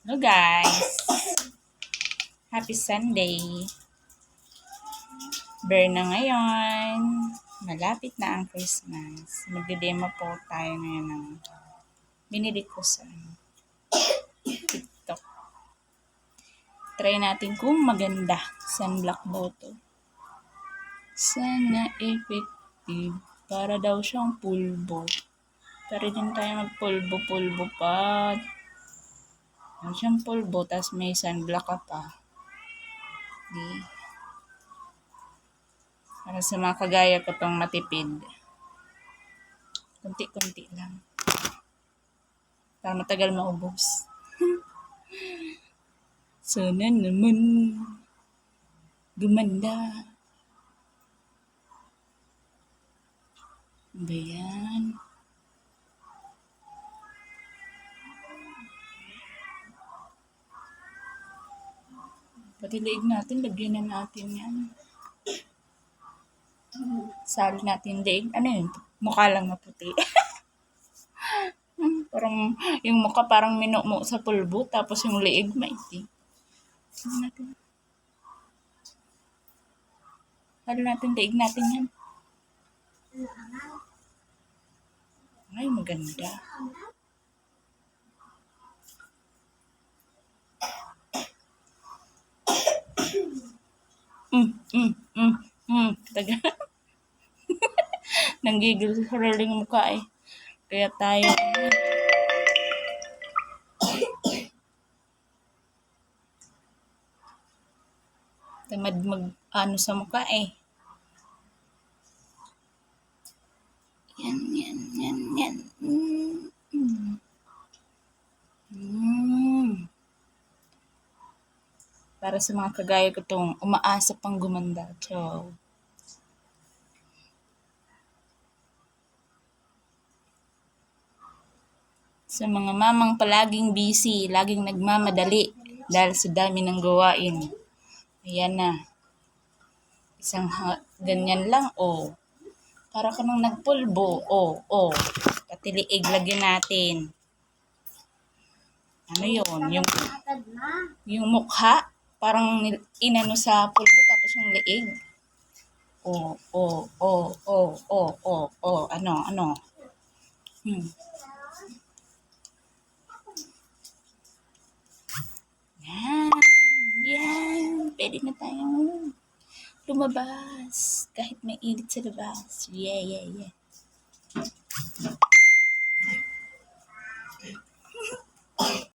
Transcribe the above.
Hello guys! Happy Sunday! Bear na ngayon. Malapit na ang Christmas. Magde-demo po tayo ngayon ng binili ko sa TikTok. Try natin kung maganda. Sunblock daw to. Sana effective. Para daw siyang pulbo. Pero din tayo magpulbo-pulbo pa. Ano siyang pulbo, tapos may sunblock ka pa. Di. Para sa mga kagaya ko tong matipid. Kunti-kunti lang. Para matagal maubos. Sana naman gumanda. Ba yan? Pati liig natin, lagyan na natin yan. Sali natin liig. Ano yun? Mukha lang na puti. Parang yung mukha parang minumo sa pulbo, tapos yung liig maitim. Sali natin. Sali natin liig natin yan. Ay, maganda. Taga. Nanggigil sa sariling mukha eh. Kaya tayo. Tamad mag-ano sa mukha eh. Yan. Para sa mga kagaya ko itong umaasa pang gumanda. So, sa mga mamang palaging busy, laging nagmamadali dahil sa dami ng gawain. Ayan na. Isang ganyan lang, oh. Para ka nang nagpulbo, oh. Pati liig lagyan natin. Ano yun? Yung mukha, parang inano sa pulbo tapos yung liig. Ano? Yan. Pwede na tayong lumabas. Kahit may init sa labas. Yeah.